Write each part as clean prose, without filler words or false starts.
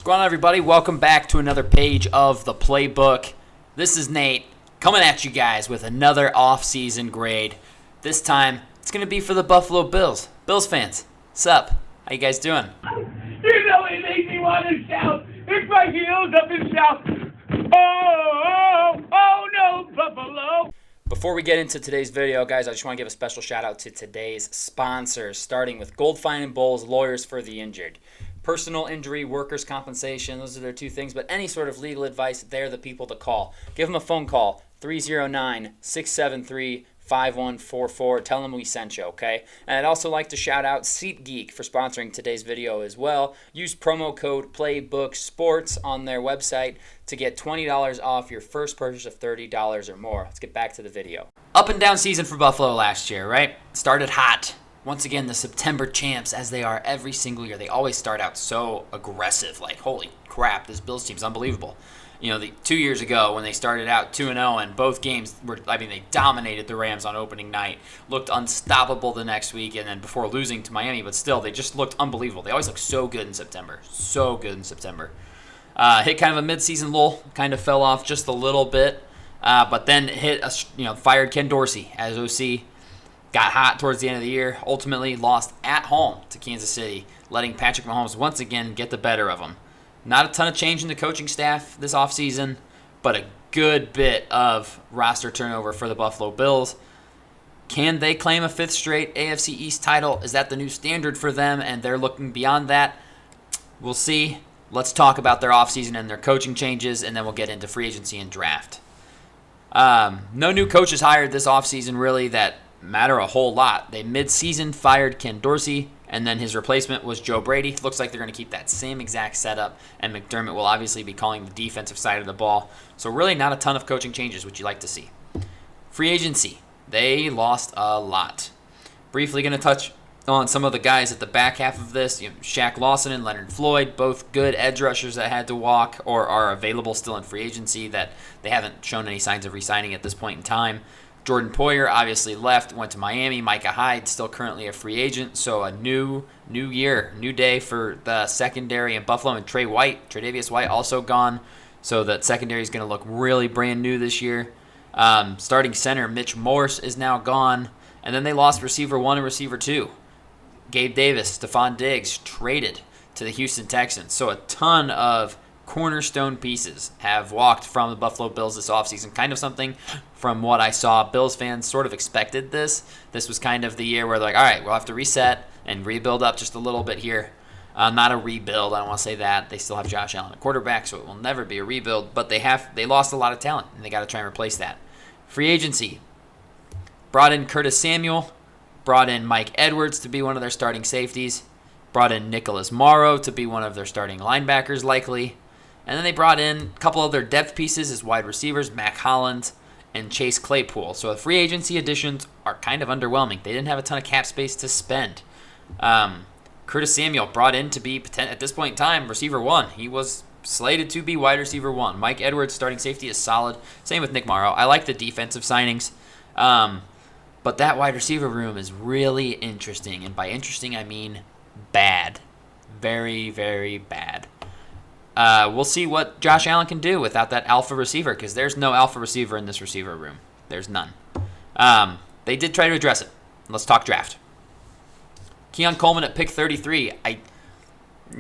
What's going on, everybody? Welcome back to another page of the playbook. This is Nate coming at you guys with another off-season grade. This time, it's going to be for the Buffalo Bills. Bills fans, sup? How you guys doing? You know it makes me want to shout. It's my heels up and shout. Oh no, Buffalo. Before we get into today's video, guys, I just want to give a special shout out to today's sponsors, starting with Goldfine and Bowles, Lawyers for the Injured. Personal injury, workers' compensation, those are their two things, but any sort of legal advice, they're the people to call. Give them a phone call, 309-673-5144. Tell them we sent you, okay? And I'd also like to shout out SeatGeek for sponsoring today's video as well. Use promo code PlaybookSports on their website to get $20 off your first purchase of $30 or more. Let's get back to the video. Up and down season for Buffalo last year, right? Started hot. Once again, the September champs, as they are every single year. They always start out so aggressive, like, holy crap, this Bills team's unbelievable. You know, 2 years ago when they started out 2-0 and both games they dominated the Rams on opening night, looked unstoppable the next week, and then before losing to Miami, but still, they just looked unbelievable. They always look so good in September. So good in September. Hit kind of a midseason lull, kind of fell off just a little bit, but then fired Ken Dorsey as OC. Got hot towards the end of the year, ultimately lost at home to Kansas City, letting Patrick Mahomes once again get the better of him. Not a ton of change in the coaching staff this offseason, but a good bit of roster turnover for the Buffalo Bills. Can they claim a fifth straight AFC East title? Is that the new standard for them, and they're looking beyond that? We'll see. Let's talk about their offseason and their coaching changes, and then we'll get into free agency and draft. No new coaches hired this offseason, really, that matter a whole lot. They mid-season fired Ken Dorsey, and then his replacement was Joe Brady. Looks like they're going to keep that same exact setup, and McDermott will obviously be calling the defensive side of the ball. So really not a ton of coaching changes, which you like to see. Free agency. They lost a lot. Briefly going to touch on some of the guys at the back half of this. Shaq Lawson and Leonard Floyd, both good edge rushers that had to walk or are available still in free agency that they haven't shown any signs of re-signing at this point in time. Jordan Poyer obviously left, went to Miami. Micah Hyde still currently a free agent. So a new year, new day for the secondary in Buffalo. And Tre'Davious White also gone. So that secondary is going to look really brand new this year. Starting center Mitch Morse is now gone. And then they lost receiver 1 and receiver 2. Gabe Davis, Stephon Diggs traded to the Houston Texans. So a ton of cornerstone pieces have walked from the Buffalo Bills this offseason. Kind of something from what I saw. Bills fans sort of expected this. This was kind of the year where they're like, all right, we'll have to reset and rebuild up just a little bit here. Not a rebuild, I don't want to say that. They still have Josh Allen at quarterback, so it will never be a rebuild. But they lost a lot of talent, and they got to try and replace that. Free agency. Brought in Curtis Samuel. Brought in Mike Edwards to be one of their starting safeties. Brought in Nicholas Morrow to be one of their starting linebackers, likely. And then they brought in a couple other depth pieces as wide receivers, Mac Hollins and Chase Claypool. So the free agency additions are kind of underwhelming. They didn't have a ton of cap space to spend. Curtis Samuel brought in to be, at this point in time, receiver 1. He was slated to be wide receiver 1. Mike Edwards, starting safety, is solid. Same with Nick Morrow. I like the defensive signings. But that wide receiver room is really interesting. And by interesting, I mean bad. Very, very bad. We'll see what Josh Allen can do without that alpha receiver, because there's no alpha receiver in this receiver room. There's none. They did try to address it. Let's talk draft. Keon Coleman at pick 33.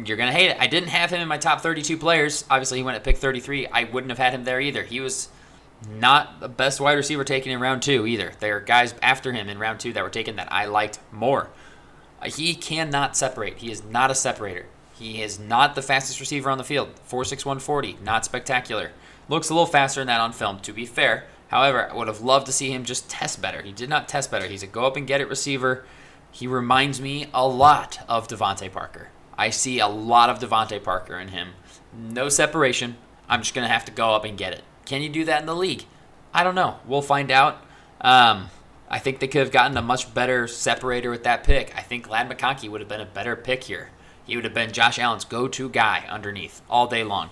You're going to hate it. I didn't have him in my top 32 players. Obviously, he went at pick 33. I wouldn't have had him there either. He was not the best wide receiver taken in round 2 either. There are guys after him in round 2 that were taken that I liked more. He cannot separate. He is not a separator. He is not the fastest receiver on the field. 4.61 40, not spectacular. Looks a little faster than that on film, to be fair. However, I would have loved to see him just test better. He did not test better. He's a go-up-and-get-it receiver. He reminds me a lot of Devontae Parker. I see a lot of Devontae Parker in him. No separation. I'm just going to have to go up and get it. Can you do that in the league? I don't know. We'll find out. I think they could have gotten a much better separator with that pick. I think Ladd McConkey would have been a better pick here. He would have been Josh Allen's go-to guy underneath all day long.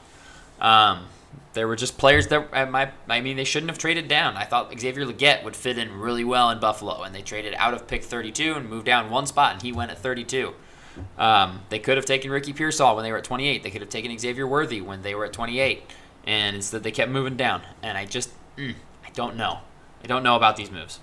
There were just players that they shouldn't have traded down. I thought Xavier Legette would fit in really well in Buffalo, and they traded out of pick 32 and moved down one spot, and he went at 32. They could have taken Ricky Pearsall when they were at 28. They could have taken Xavier Worthy when they were at 28. And instead they kept moving down. And I don't know. I don't know about these moves.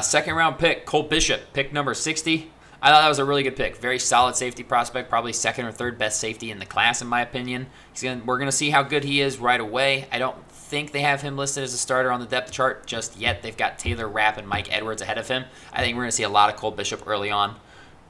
Second round pick, Cole Bishop, pick number 60. I thought that was a really good pick. Very solid safety prospect, probably second or third best safety in the class, in my opinion. We're going to see how good he is right away. I don't think they have him listed as a starter on the depth chart just yet. They've got Taylor Rapp and Mike Edwards ahead of him. I think we're going to see a lot of Cole Bishop early on.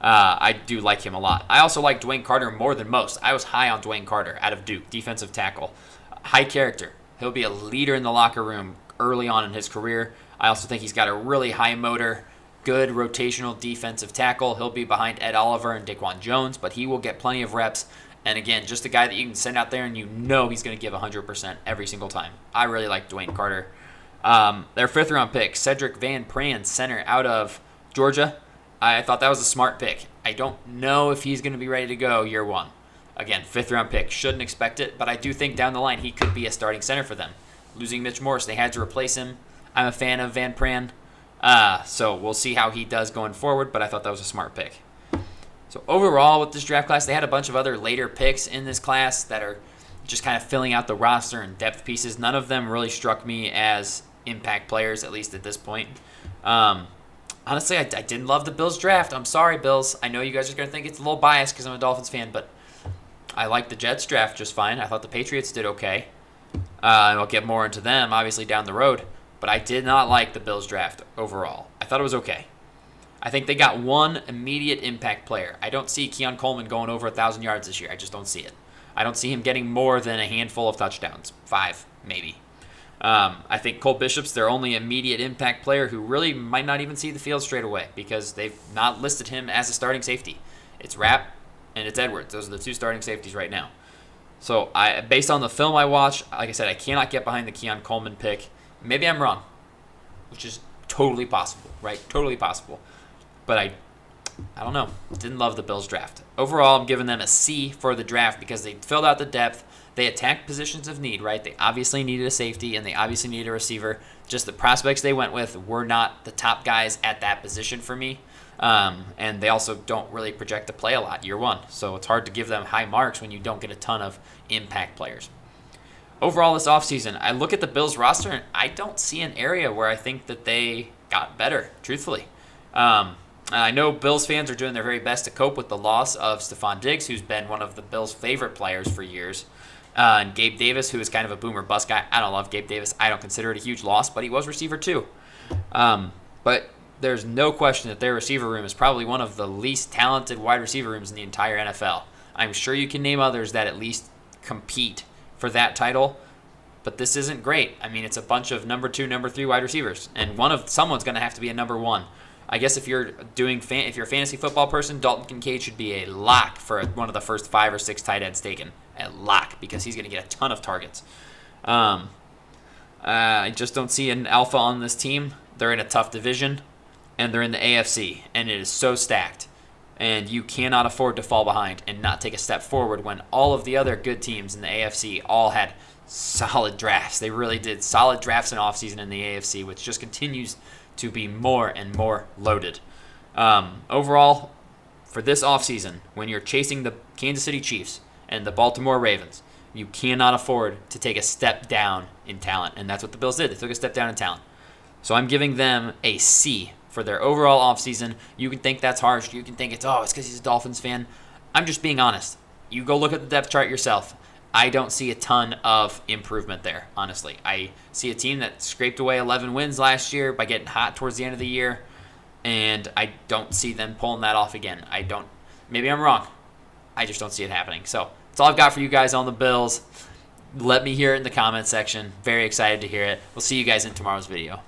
I do like him a lot. I also like Dwayne Carter more than most. I was high on Dwayne Carter out of Duke, defensive tackle. High character. He'll be a leader in the locker room early on in his career. I also think he's got a really high motor, good rotational defensive tackle. He'll be behind Ed Oliver and Daquan Jones, but he will get plenty of reps. And again, just a guy that you can send out there and you know he's going to give 100% every single time. I really like Dwayne Carter. Their fifth round pick, Cedric Van Pran, center out of Georgia. I thought that was a smart pick. I don't know if he's going to be ready to go year one. Again, fifth round pick. Shouldn't expect it, but I do think down the line he could be a starting center for them. Losing Mitch Morse, they had to replace him. I'm a fan of Van Pran. So we'll see how he does going forward, but I thought that was a smart pick. So overall with this draft class, they had a bunch of other later picks in this class that are just kind of filling out the roster and depth pieces. None of them really struck me as impact players, at least at this point. Honestly, I didn't love the Bills draft. I'm sorry, Bills. I know you guys are going to think it's a little biased because I'm a Dolphins fan, but I like the Jets draft just fine. I thought the Patriots did okay. And I'll get more into them, obviously, down the road. But I did not like the Bills draft overall. I thought it was okay. I think they got one immediate impact player. I don't see Keon Coleman going over 1,000 yards this year. I just don't see it. I don't see him getting more than a handful of touchdowns. 5, maybe. I think Cole Bishop's their only immediate impact player who really might not even see the field straight away because they've not listed him as a starting safety. It's Rapp and it's Edwards. Those are the two starting safeties right now. So based on the film I watched, like I said, I cannot get behind the Keon Coleman pick. Maybe I'm wrong, which is totally possible, right? Totally possible. But I don't know. Didn't love the Bills draft. Overall, I'm giving them a C for the draft because they filled out the depth. They attacked positions of need, right? They obviously needed a safety and they obviously needed a receiver. Just the prospects they went with were not the top guys at that position for me. And they also don't really project to play a lot year one. So it's hard to give them high marks when you don't get a ton of impact players. Overall, this offseason, I look at the Bills roster and I don't see an area where I think that they got better, truthfully. I know Bills fans are doing their very best to cope with the loss of Stephon Diggs, who's been one of the Bills' favorite players for years. And Gabe Davis, who is kind of a boomer bust guy. I don't love Gabe Davis. I don't consider it a huge loss, but he was receiver too. But there's no question that their receiver room is probably one of the least talented wide receiver rooms in the entire NFL. I'm sure you can name others that at least compete for that title, but this isn't great. I mean, it's a bunch of number 2, number 3 wide receivers, and someone's going to have to be a number 1. I guess if you're if you're a fantasy football person, Dalton Kincaid should be a lock for one of the first 5 or 6 tight ends taken. A lock, because he's going to get a ton of targets. I just don't see an alpha on this team. They're in a tough division, and they're in the AFC, and it is so stacked. And you cannot afford to fall behind and not take a step forward when all of the other good teams in the AFC all had solid drafts. They really did solid drafts in offseason in the AFC, which just continues to be more and more loaded. Overall, for this offseason, when you're chasing the Kansas City Chiefs and the Baltimore Ravens, you cannot afford to take a step down in talent. And that's what the Bills did. They took a step down in talent. So I'm giving them a C for their overall offseason. You can think that's harsh. You can think it's because he's a Dolphins fan. I'm just being honest. You go look at the depth chart yourself. I don't see a ton of improvement there, honestly. I see a team that scraped away 11 wins last year by getting hot towards the end of the year, and I don't see them pulling that off again. Maybe I'm wrong. I just don't see it happening. So that's all I've got for you guys on the Bills. Let me hear it in the comments section. Very excited to hear it. We'll see you guys in tomorrow's video.